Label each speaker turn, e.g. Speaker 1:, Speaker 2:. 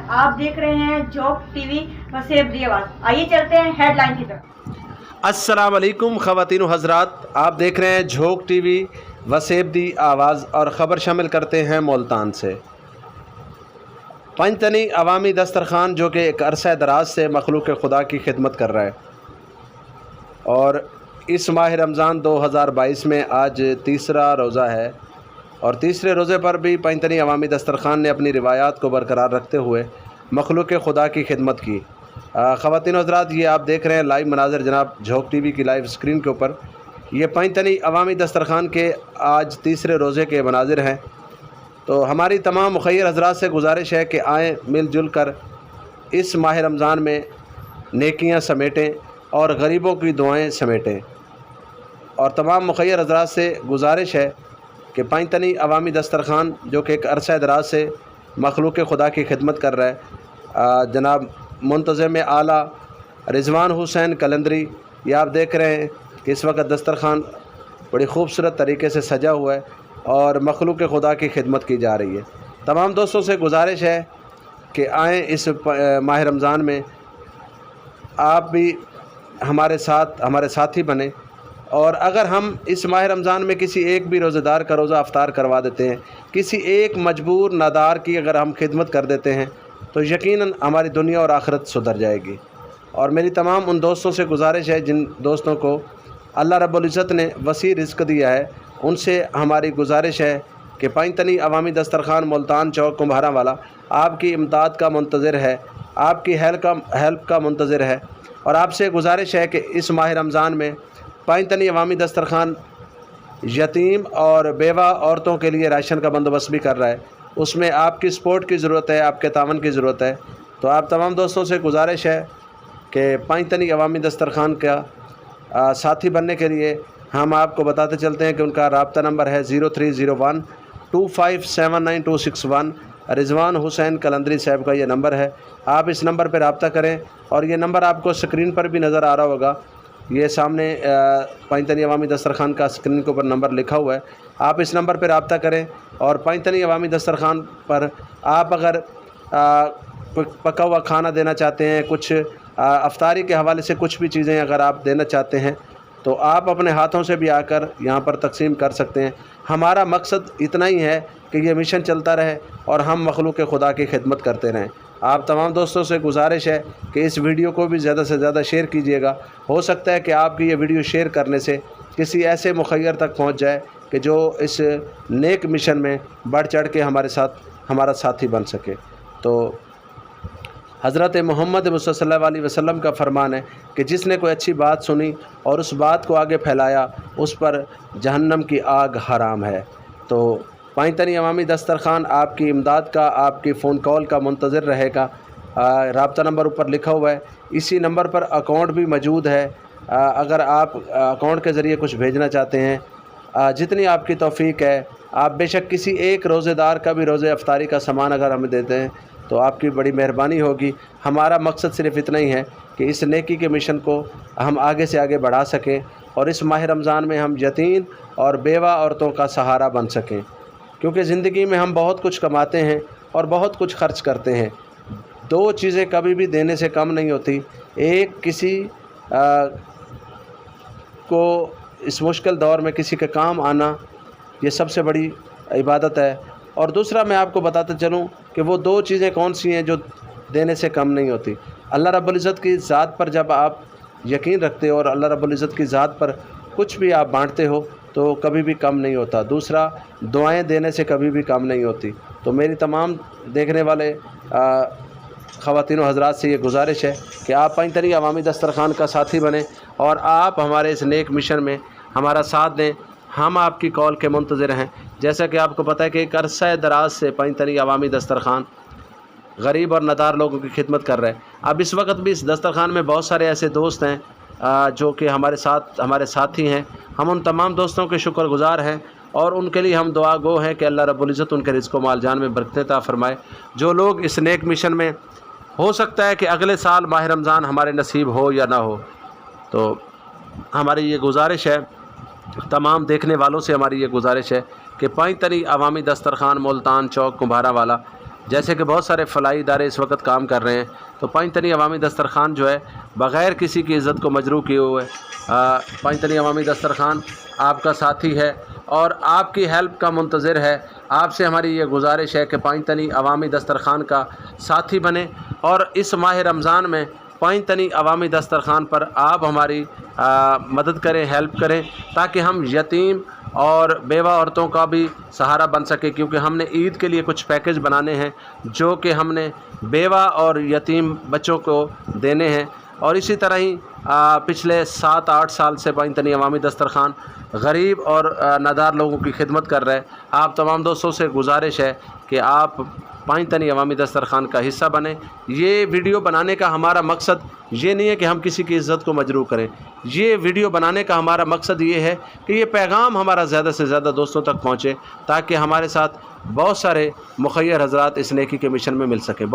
Speaker 1: आप देख रहे हैं झोंक टीवी वसेब दी आवाज़। आइए चलते हैं हेडलाइन की तरफ।
Speaker 2: अस्सलाम वालेकुम ख़वातीन व हज़रात, आप देख रहे हैं झोंक टीवी वसेब दी आवाज़ और ख़बर शामिल करते हैं मुल्तान से। पंजतनी अवामी दस्तरखान जो कि एक अरसा दराज से मखलूक खुदा की खिदमत कर रहा है और इस माह रमज़ान 2022 में आज तीसरा रोज़ा है और तीसरे रोज़े पर भी पंजतनी अवामी दस्तरखान ने अपनी रिवायात को बरकरार रखते हुए मखलूक खुदा की खिदमत की। ख़वातीन व हज़रात, ये आप देख रहे हैं लाइव मनाज़र जनाब झोंक टीवी की लाइव स्क्रीन के ऊपर। ये पंजतनी अवामी दस्तरखान के आज तीसरे रोज़े के मनाज़िर हैं। तो हमारी तमाम मुखय्यर हज़रात से गुजारिश है कि आएँ मिलजुल कर इस माह रमज़ान में नेकियां समेटें और गरीबों की दुआएं समेटें। और तमाम मुखय्यर हज़रात से गुजारिश है कि पंजतनी अवामी दस्तरखान जो कि एक अरसा दराज से मखलूक खुदा की खिदमत कर रहा है, जनाब मुंतज़िम आला रिज़वान हुसैन कलंदरी, ये आप देख रहे हैं कि इस वक्त दस्तरखान बड़ी खूबसूरत तरीके से सजा हुआ है और मखलूक खुदा की खिदमत की जा रही है। तमाम दोस्तों से गुजारिश है कि आएँ इस माह रमज़ान में आप भी हमारे साथी बने। और अगर हम इस माह रमज़ान में किसी एक भी रोज़ेदार का रोज़ा अफ्तार करवा देते हैं, किसी एक मजबूर नादार की अगर हम खिदमत कर देते हैं तो यकीनन हमारी दुनिया और आखिरत सुधर जाएगी। और मेरी तमाम उन दोस्तों से गुजारिश है जिन दोस्तों को अल्लाह रब्बुल इज़्ज़त ने वसी रिज़्क़ दिया है, उनसे हमारी गुजारिश है कि पंजतनी अवामी दस्तरखान मुल्तान चौक कुम्हारा वाला आपकी इमदाद का मुंतज़िर है, आपकी हेल्प का मुंतज़िर है। और आपसे गुजारिश है कि इस माह रमज़ान में पंजतनी अवामी दस्तरखान यतीम और बेवा औरतों के लिए राशन का बंदोबस्त भी कर रहा है। उसमें आपकी सपोर्ट की ज़रूरत है, आपके तावन की ज़रूरत है। तो आप तमाम दोस्तों से गुजारिश है कि पंजतनी अवामी दस्तरखान का साथी बनने के लिए हम आपको बताते चलते हैं कि उनका राब्ता नंबर है 0301 2579 रिज़वान हुसैन कलंदरी साहब का ये नंबर है। आप इस नंबर पर रब्ता करें और ये नंबर आपको स्क्रीन पर भी नज़र आ रहा होगा। ये सामने पंजतनी अवामी दस्तरखान का स्क्रीन के ऊपर नंबर लिखा हुआ है। आप इस नंबर पर रब्ता करें और पंजतनी अवामी दस्तरखान पर आप अगर पका हुआ खाना देना चाहते हैं, कुछ अफ्तारी के हवाले से कुछ भी चीज़ें अगर आप देना चाहते हैं तो आप अपने हाथों से भी आकर यहाँ पर तकसीम कर सकते हैं। हमारा मकसद इतना ही है कि ये मिशन चलता रहे और हम मखलूक खुदा की खिदमत करते रहें। आप तमाम दोस्तों से गुजारिश है कि इस वीडियो को भी ज़्यादा से ज़्यादा शेयर कीजिएगा। हो सकता है कि आपकी ये वीडियो शेयर करने से किसी ऐसे मुखय्यर तक पहुँच जाए कि जो इस नेक मिशन में बढ़ चढ़ के हमारा साथी बन सके। तो हज़रत मोहम्मद मुस्तफ़ा सल्लल्लाहु अलैहि वसल्लम का फरमान है कि जिसने कोई अच्छी बात सुनी और उस बात को आगे फैलाया उस पर जहन्नम की आग हराम है। तो पंजतनी अवामी दस्तरखान आपकी इमदाद का, आपकी फ़ोन कॉल का मुंतज़िर रहेगा। राब्ता नंबर ऊपर लिखा हुआ है, इसी नंबर पर अकाउंट भी मौजूद है। अगर आप अकाउंट के ज़रिए कुछ भेजना चाहते हैं, जितनी आपकी तौफ़ीक है, आप बेशक किसी एक रोज़ेदार का भी रोज़े अफ्तारी का सामान अगर हमें देते हैं तो आपकी बड़ी मेहरबानी होगी। हमारा मकसद सिर्फ़ इतना ही है कि इस नेकी के मिशन को हम आगे से आगे बढ़ा सकें और इस माह रमज़ान में हम यतीम और बेवा औरतों का सहारा बन सकें। क्योंकि ज़िंदगी में हम बहुत कुछ कमाते हैं और बहुत कुछ खर्च करते हैं। दो चीज़ें कभी भी देने से कम नहीं होती। एक किसी को इस मुश्किल दौर में किसी के काम आना, ये सबसे बड़ी इबादत है। और दूसरा मैं आपको बताते चलूँ कि वो दो चीज़ें कौन सी हैं जो देने से कम नहीं होती। अल्लाह रब्बुल इज़्ज़त की ज़ात पर जब आप यकीन रखते हो और अल्लाह रब्बुल इज़्ज़त की ज़ात पर कुछ भी आप बांटते हो तो कभी भी कम नहीं होता। दूसरा, दुआएं देने से कभी भी कम नहीं होती। तो मेरी तमाम देखने वाले ख़वातीन व हज़रात से ये गुजारिश है कि आप पंजतनी अवामी दस्तरखान का साथी बने और आप हमारे इस नेक मिशन में हमारा साथ दें। हम आपकी कॉल के मुंतज़िर हैं। जैसा कि आपको पता है कि एक अरसा दराज से पंजतनी अवामी दस्तरखान गरीब और नदार लोगों की खिदमत कर रहे हैं। अब इस वक्त भी इस दस्तरखान में बहुत सारे ऐसे दोस्त हैं जो कि हमारे साथी हैं। हम उन तमाम दोस्तों के शुक्रगुज़ार हैं और उनके लिए हम दुआ गो हैं कि अल्लाह रब्बुल इज़्ज़त उनके रिज़्क़ व माल जान में बरकत अता फ़रमाए। जो लोग इस नेक मिशन में, हो सकता है कि अगले साल माह रमज़ान हमारे नसीब हो या ना हो, तो हमारी ये गुजारिश है, तमाम देखने वालों से हमारी ये गुजारिश है कि पंजतनी अवामी दस्तरखान मुल्तान चौक कुम्हारा वाला جیسے کہ بہت سارے فلاحی ادارے اس وقت کام کر رہے ہیں، تو پنج تنی عوامی دسترخوان جو ہے بغیر کسی کی عزت کو مجروح کیے ہوئے پنج تنی عوامی دسترخوان آپ کا ساتھی ہے اور آپ کی ہیلپ کا منتظر ہے۔ آپ سے ہماری یہ گزارش ہے کہ پنج تنی عوامی دسترخوان کا ساتھی بنیں اور اس ماہ رمضان میں پنج تنی عوامی دسترخوان پر آپ ہماری مدد کریں، ہیلپ کریں، تاکہ ہم یتیم اور بیوہ عورتوں کا بھی سہارا بن سکے، کیونکہ ہم نے عید کے لیے کچھ پیکج بنانے ہیں جو کہ ہم نے بیوہ اور یتیم بچوں کو دینے ہیں۔ اور اسی طرح ہی پچھلے 7-8 سال سے پنج تنی عوامی دسترخوان غریب اور نادار لوگوں کی خدمت کر رہے۔ آپ تمام دوستوں سے گزارش ہے کہ آپ پنج تنی عوامی دسترخوان کا حصہ بنیں۔ یہ ویڈیو بنانے کا ہمارا مقصد یہ نہیں ہے کہ ہم کسی کی عزت کو مجروح کریں، یہ ویڈیو بنانے کا ہمارا مقصد یہ ہے کہ یہ پیغام ہمارا زیادہ سے زیادہ دوستوں تک پہنچے، تاکہ ہمارے ساتھ بہت سارے مخیر حضرات اس نیکی کے مشن میں مل سکیں۔